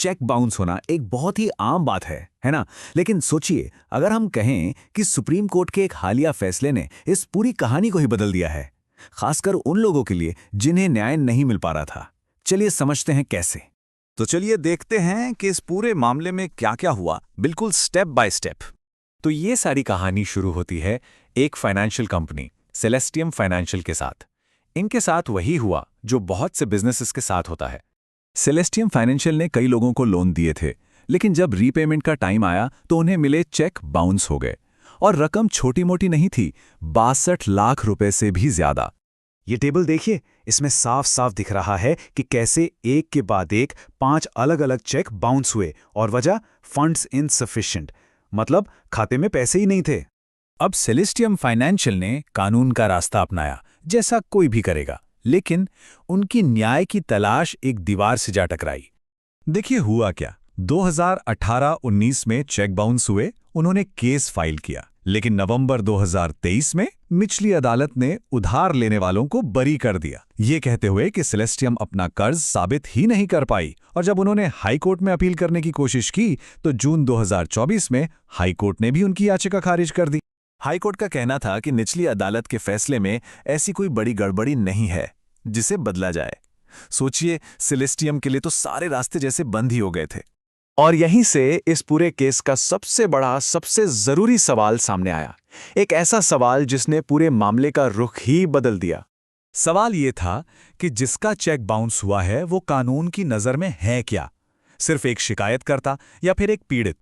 Cheque bounce होना एक बहुत ही आम बात है ना। लेकिन सोचिए, अगर हम कहें कि सुप्रीम कोर्ट के एक हालिया फैसले ने इस पूरी कहानी को ही बदल दिया है, खासकर उन लोगों के लिए जिन्हें न्याय नहीं मिल पा रहा था। चलिए समझते हैं कैसे। तो चलिए देखते हैं कि इस पूरे मामले में क्या क्या हुआ, बिल्कुल स्टेप बाय स्टेप। तो ये सारी कहानी शुरू होती है एक फाइनेंशियल कंपनी सेलेस्टियम फाइनेंशियल के साथ। इनके साथ वही हुआ जो बहुत से बिजनेसेस के साथ होता है। सेलेस्टियम फाइनेंशियल ने कई लोगों को लोन दिए थे, लेकिन जब रीपेमेंट का टाइम आया तो उन्हें मिले चेक बाउंस हो गए। और रकम छोटी मोटी नहीं थी, 62 लाख रुपए से भी ज्यादा। ये टेबल देखिए, इसमें साफ साफ दिख रहा है कि कैसे एक के बाद एक 5 अलग अलग चेक बाउंस हुए, और वजह फंड्स इनसफिशिएंट, मतलब खाते में पैसे ही नहीं थे। अब सेलेस्टियम फाइनेंशियल ने कानून का रास्ता अपनाया, जैसा कोई भी करेगा, लेकिन उनकी न्याय की तलाश एक दीवार से जा टकराई। देखिए हुआ क्या, 2018-19 में चेक बाउंस हुए, उन्होंने केस फाइल किया, लेकिन नवंबर 2023 में निचली अदालत ने उधार लेने वालों को बरी कर दिया, ये कहते हुए कि सेलेस्टियम अपना कर्ज साबित ही नहीं कर पाई। और जब उन्होंने हाई कोर्ट में अपील करने की कोशिश की तो जून 2024 में हाई कोर्ट ने भी उनकी याचिका खारिज कर दी। हाई कोर्ट का कहना था कि निचली अदालत के फैसले में ऐसी कोई बड़ी गड़बड़ी नहीं है जिसे बदला जाए। सोचिए, सेलेस्टियम के लिए तो सारे रास्ते जैसे बंद ही हो गए थे। और यहीं से इस पूरे केस का सबसे बड़ा, सबसे जरूरी सवाल सामने आया। एक ऐसा सवाल जिसने पूरे मामले का रुख ही बदल दिया। सवाल ये था कि जिसका चेक बाउंस हुआ है वो कानून की नज़र में है क्या, सिर्फ एक शिकायतकर्ता या फिर एक पीड़ित।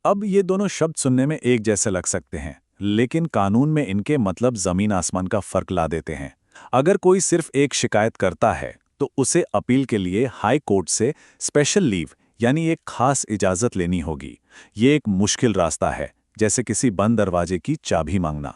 अब ये दोनों शब्द सुनने में एक जैसे लग सकते हैं, लेकिन कानून में इनके मतलब जमीन आसमान का फर्क ला देते हैं। अगर कोई सिर्फ एक शिकायत करता है तो उसे अपील के लिए हाई कोर्ट से स्पेशल लीव यानी एक खास इजाजत लेनी होगी। ये एक मुश्किल रास्ता है, जैसे किसी बंद दरवाजे की चाबी मांगना।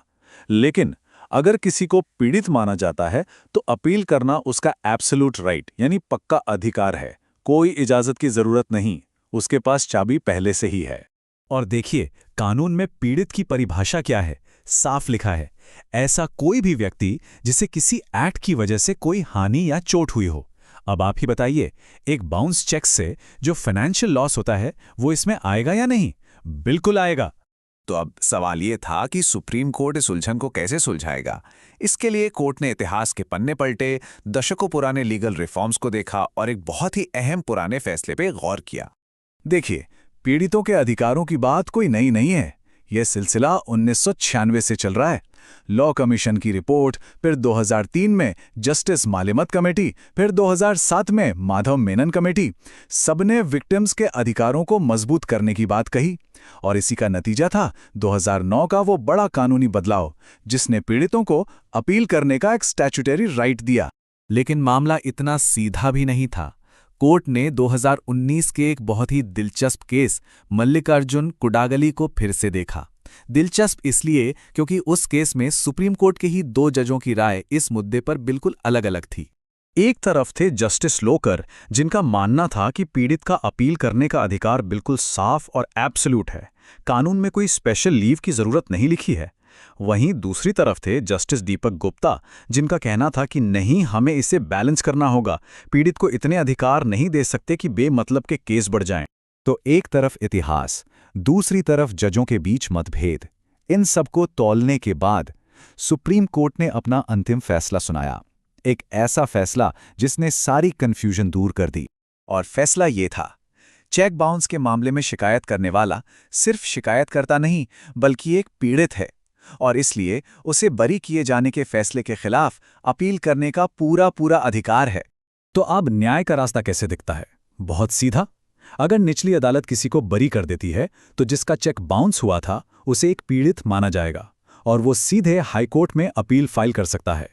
लेकिन अगर किसी को पीड़ित माना जाता है तो अपील करना उसका एब्सोल्यूट राइट यानी पक्का अधिकार है। कोई इजाजत की जरूरत नहीं, उसके पास चाबी पहले से ही है। और देखिए, कानून में पीड़ित की परिभाषा क्या है, साफ लिखा है, ऐसा कोई भी व्यक्ति जिसे किसी एक्ट की वजह से कोई हानि या चोट हुई हो। अब आप ही बताइए, एक बाउंस चेक से जो फाइनेंशियल लॉस होता है वो इसमें आएगा या नहीं? बिल्कुल आएगा। तो अब सवाल ये था कि सुप्रीम कोर्ट इस उलझन को कैसे सुलझाएगा। इसके लिए कोर्ट ने इतिहास के पन्ने पलटे, दशकों पुराने लीगल रिफॉर्म्स को देखा और एक बहुत ही अहम पुराने फैसले पे गौर किया। देखिए, पीड़ितों के अधिकारों की बात कोई नई नहीं है। यह सिलसिला 1996 से चल रहा है। लॉ कमीशन की रिपोर्ट, फिर 2003 में जस्टिस मालेमत कमेटी, फिर 2007 में माधव मेनन कमेटी, सबने विक्टिम्स के अधिकारों को मजबूत करने की बात कही। और इसी का नतीजा था 2009 का वो बड़ा कानूनी बदलाव, जिसने पीड़ितों को अपील करने का एक स्टैट्यूटरी राइट दिया। लेकिन मामला इतना सीधा भी नहीं था। कोर्ट ने 2019 के एक बहुत ही दिलचस्प केस मल्लिकार्जुन कुडागली को फिर से देखा। दिलचस्प इसलिए क्योंकि उस केस में सुप्रीम कोर्ट के ही 2 जजों की राय इस मुद्दे पर बिल्कुल अलग-अलग थी। एक तरफ थे जस्टिस लोकर, जिनका मानना था कि पीड़ित का अपील करने का अधिकार बिल्कुल साफ और एब्सोल्यूट है, कानून में कोई स्पेशल लीव की जरूरत नहीं लिखी है। वहीं दूसरी तरफ थे जस्टिस दीपक गुप्ता, जिनका कहना था कि नहीं, हमें इसे बैलेंस करना होगा, पीड़ित को इतने अधिकार नहीं दे सकते कि बेमतलब के केस बढ़ जाएं। तो एक तरफ इतिहास, दूसरी तरफ जजों के बीच मतभेद। इन सबको तौलने के बाद सुप्रीम कोर्ट ने अपना अंतिम फैसला सुनाया, एक ऐसा फैसला जिसने सारी कंफ्यूजन दूर कर दी। और फैसला ये था, चेक बाउंस के मामले में शिकायत करने वाला सिर्फ शिकायतकर्ता नहीं बल्कि एक पीड़ित है, और इसलिए उसे बरी किए जाने के फैसले के खिलाफ अपील करने का पूरा अधिकार है। तो अब न्याय का रास्ता कैसे दिखता है? बहुत सीधा। अगर निचली अदालत किसी को बरी कर देती है तो जिसका चेक बाउंस हुआ था उसे एक पीड़ित माना जाएगा और वो सीधे हाईकोर्ट में अपील फाइल कर सकता है।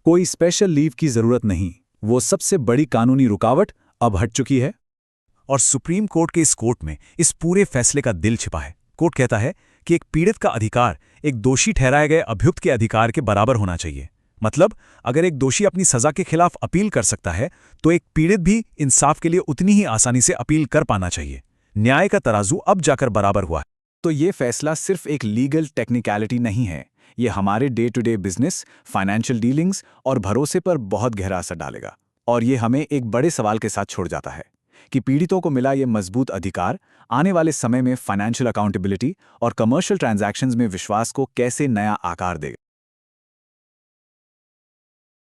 कोई स्पेशल लीव की जरूरत नहीं। वो सबसे बड़ी कानूनी रुकावट अब हट चुकी है। और सुप्रीम कोर्ट के इस कोर्ट में इस पूरे फैसले का दिल छिपा है। कोर्ट कहता है कि एक पीड़ित का अधिकार एक दोषी ठहराए गए अभियुक्त के अधिकार के बराबर होना चाहिए। मतलब अगर एक दोषी अपनी सजा के खिलाफ अपील कर सकता है तो एक पीड़ित भी इंसाफ के लिए उतनी ही आसानी से अपील कर पाना चाहिए। न्याय का तराजू अब जाकर बराबर हुआ है। तो ये फैसला सिर्फ एक लीगल टेक्निकलिटी नहीं है, ये हमारे day to day business, financial dealings और भरोसे पर बहुत गहरा असर डालेगा। और ये हमें एक बड़े सवाल के साथ छोड़ जाता है कि पीड़ितों को मिला ये मजबूत अधिकार आने वाले समय में फाइनेंशियल अकाउंटेबिलिटी और कमर्शियल ट्रांजैक्शंस में विश्वास को कैसे नया आकार देगा।